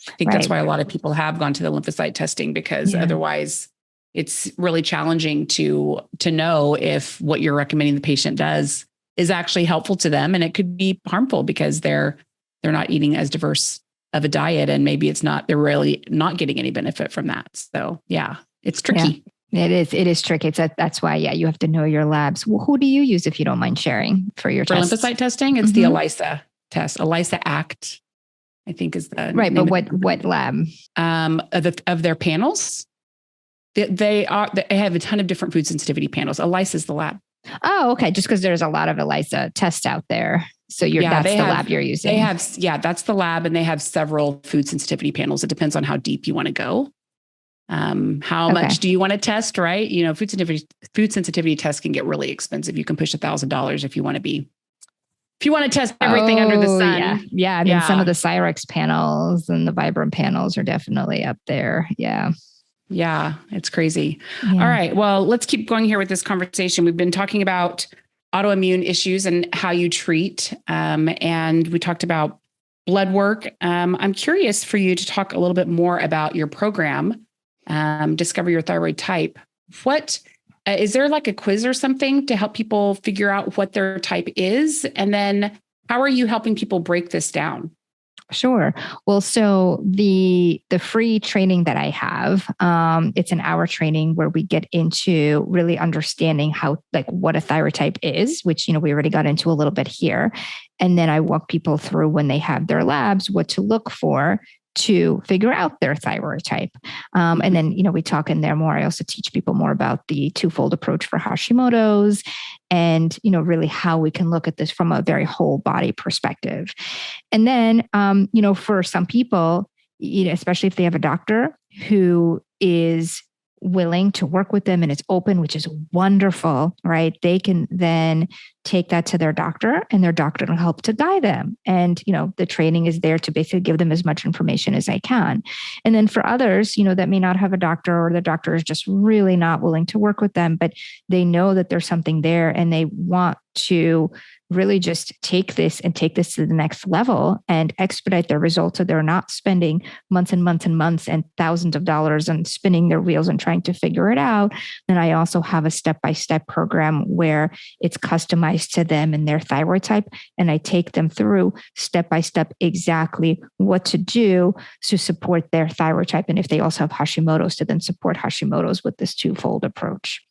I think that's why a lot of people have gone to the lymphocyte testing, because otherwise it's really challenging to know if what you're recommending the patient does is actually helpful to them. And it could be harmful because they're not eating as diverse of a diet. And maybe they're really not getting any benefit from that. So yeah, it's tricky. Yeah. It is tricky. That's why, you have to know your labs. Well, who do you use if you don't mind sharing for your tests? lymphocyte testing? It's the ELISA test. ELISA ACT, I think is the right. But what lab? Of their panels, they have a ton of different food sensitivity panels. ELISA is the lab. Oh, okay. Just because there's a lot of ELISA tests out there. So that's the lab you're using. That's the lab. And they have several food sensitivity panels. It depends on how deep you want to go. How much do you want to test, right? Food sensitivity tests can get really expensive. You can push $1,000 if you want to test everything under the sun. Yeah. I mean, some of the Cyrex panels and the Vibram panels are definitely up there. Yeah. Yeah. It's crazy. Yeah. All right. Well, let's keep going here with this conversation. We've been talking about autoimmune issues and how you treat. And we talked about blood work. I'm curious for you to talk a little bit more about your program, Discover Your Thyroid Type. What is there like a quiz or something to help people figure out what their type is? And then how are you helping people break this down? Sure. Well, so the free training that I have, it's an hour training where we get into really understanding what a thyroid type is, which, we already got into a little bit here. And then I walk people through when they have their labs, what to look for to figure out their thyroid type. And then, we talk in there more. I also teach people more about the twofold approach for Hashimotos and, really how we can look at this from a very whole body perspective. And then, for some people, especially if they have a doctor who is willing to work with them and it's open, which is wonderful, right? They can then take that to their doctor and their doctor will help to guide them. And, the training is there to basically give them as much information as I can. And then for others, that may not have a doctor or the doctor is just really not willing to work with them, but they know that there's something there and they want to really just take this to the next level and expedite their results so they're not spending months and months and months and thousands of dollars on spinning their wheels and trying to figure it out. Then I also have a step-by-step program where it's customized to them and their thyroid type. And I take them through step-by-step exactly what to do to support their thyroid type. And if they also have Hashimotos, to then support Hashimotos with this twofold approach.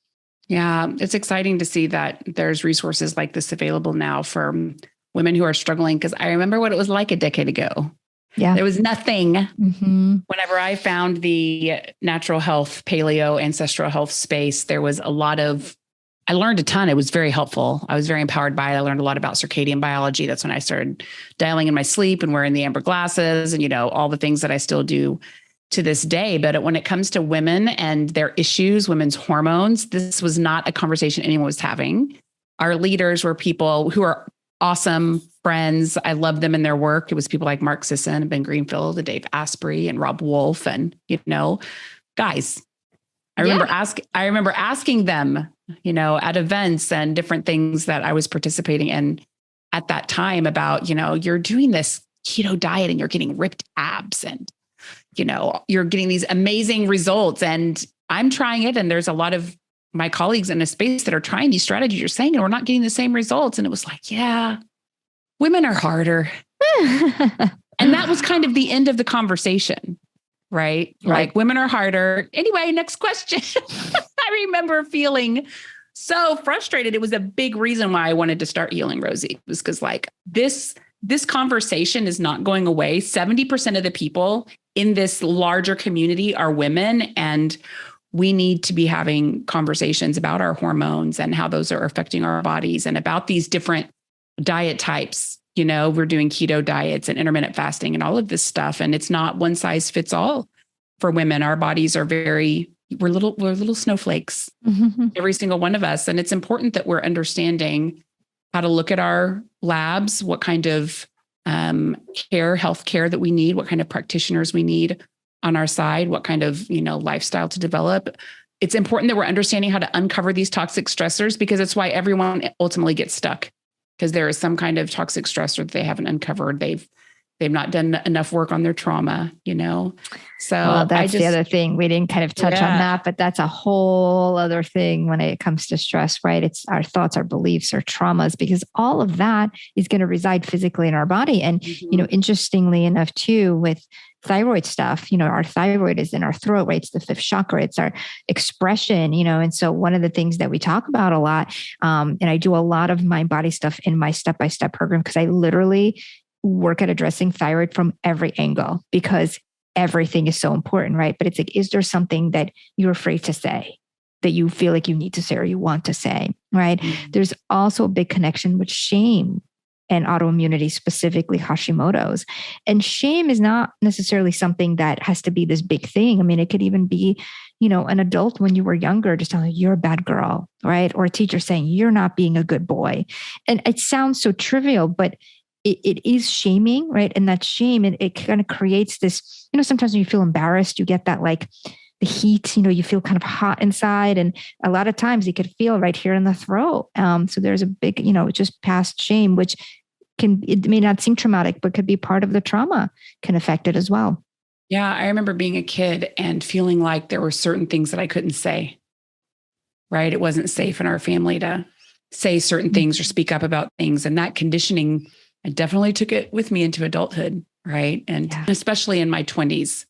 Yeah, it's exciting to see that there's resources like this available now for women who are struggling. Because I remember what it was like a decade ago. Yeah, there was nothing. Whenever I found the natural health, paleo, ancestral health space, there was I learned a ton. It was very helpful. I was very empowered by it. I learned a lot about circadian biology. That's when I started dialing in my sleep and wearing the amber glasses and, all the things that I still do to this day. But when it comes to women and their issues, women's hormones, this was not a conversation anyone was having. Our leaders were people who are awesome friends. I love them in their work. It was people like Mark Sisson and Ben Greenfield and Dave Asprey and Rob Wolf and, guys, I remember asking them, at events and different things that I was participating in at that time about, you're doing this keto diet and you're getting ripped abs and you're getting these amazing results and I'm trying it. And there's a lot of my colleagues in a space that are trying these strategies you're saying, and we're not getting the same results. And it was like, yeah, women are harder. And that was kind of the end of the conversation, right? Like women are harder. Anyway, next question. I remember feeling so frustrated. It was a big reason why I wanted to start Healing Rosie. It was because this conversation is not going away. 70% of the people in this larger community are women, and we need to be having conversations about our hormones and how those are affecting our bodies and about these different diet types. We're doing keto diets and intermittent fasting and all of this stuff. And it's not one size fits all for women. Our bodies are we're little snowflakes, every single one of us. And it's important that we're understanding how to look at our labs, what kind of health care that we need, what kind of practitioners we need on our side, what kind of, lifestyle to develop. It's important that we're understanding how to uncover these toxic stressors, because it's why everyone ultimately gets stuck, because there is some kind of toxic stressor that they haven't uncovered. They've not done enough work on their trauma, So that's the other thing. We didn't kind of touch on that, but that's a whole other thing when it comes to stress, right? It's our thoughts, our beliefs, our traumas, because all of that is going to reside physically in our body. And, interestingly enough too, with thyroid stuff, our thyroid is in our throat, right? It's the fifth chakra. It's our expression, and so one of the things that we talk about a lot, and I do a lot of mind body stuff in my step-by-step program, because I literally work at addressing thyroid from every angle, because everything is so important, right? But it's like, is there something that you're afraid to say, that you feel like you need to say or you want to say, right? There's also a big connection with shame and autoimmunity, specifically Hashimoto's. And shame is not necessarily something that has to be this big thing. I mean, it could even be, an adult when you were younger, just telling you, you're a bad girl, right? Or a teacher saying, you're not being a good boy. And it sounds so trivial, but it is shaming, right? And that shame, it kind of creates this, sometimes when you feel embarrassed, you get that like the heat, you feel kind of hot inside. And a lot of times you could feel right here in the throat. So there's a big, just past shame, which it may not seem traumatic, but could be part of the trauma, can affect it as well. Yeah. I remember being a kid and feeling like there were certain things that I couldn't say, right? It wasn't safe in our family to say certain things or speak up about things. And that conditioning, I definitely took it with me into adulthood, right? And especially in my 20s,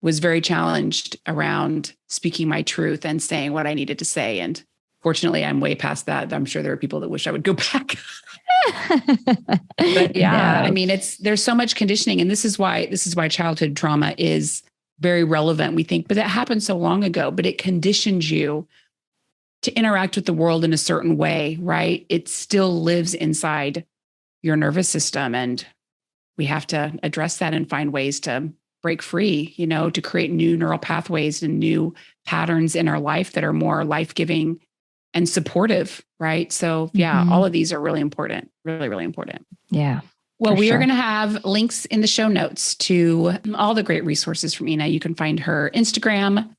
was very challenged around speaking my truth and saying what I needed to say. And fortunately, I'm way past that. I'm sure there are people that wish I would go back. But yeah, I mean, there's so much conditioning. And this is why childhood trauma is very relevant, we think, but that happened so long ago, but it conditions you to interact with the world in a certain way, right? It still lives inside your nervous system. And we have to address that and find ways to break free, to create new neural pathways and new patterns in our life that are more life-giving and supportive, right? So all of these are really important, really, really important. Yeah. Well, we are going to have links in the show notes to all the great resources from Inna. You can find her Instagram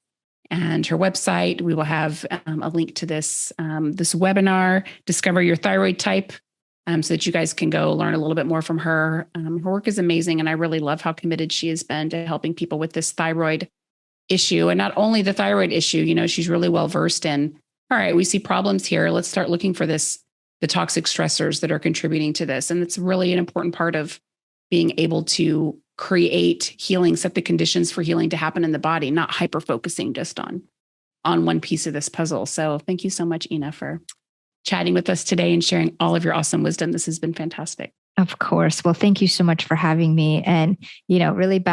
and her website. We will have a link to this webinar, Discover Your Thyroid Type, so that you guys can go learn a little bit more from her. Her work is amazing, and I really love how committed she has been to helping people with this thyroid issue. And not only the thyroid issue, she's really well versed in, all right, we see problems here. Let's start looking for the toxic stressors that are contributing to this. And it's really an important part of being able to create healing, set the conditions for healing to happen in the body, not hyper-focusing just on one piece of this puzzle. So thank you so much, Inna, for chatting with us today and sharing all of your awesome wisdom. This has been fantastic. Of course. Well, thank you so much for having me, and, really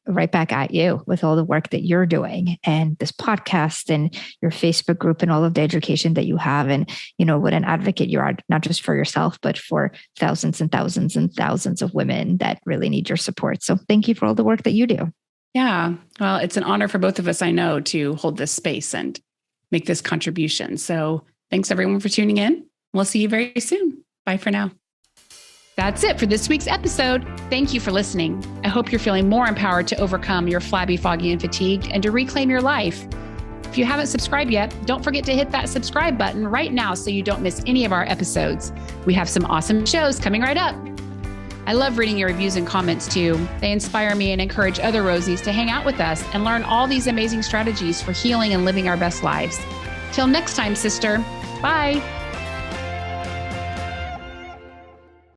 right back at you with all the work that you're doing and this podcast and your Facebook group and all of the education that you have. And, what an advocate you are, not just for yourself, but for thousands and thousands and thousands of women that really need your support. So thank you for all the work that you do. Yeah. Well, it's an honor for both of us, I know, to hold this space and make this contribution. So thanks everyone for tuning in. We'll see you very soon. Bye for now. That's it for this week's episode. Thank you for listening. I hope you're feeling more empowered to overcome your flabby, foggy, and fatigued and to reclaim your life. If you haven't subscribed yet, don't forget to hit that subscribe button right now so you don't miss any of our episodes. We have some awesome shows coming right up. I love reading your reviews and comments too. They inspire me and encourage other Rosies to hang out with us and learn all these amazing strategies for healing and living our best lives. Till next time, sister. Bye.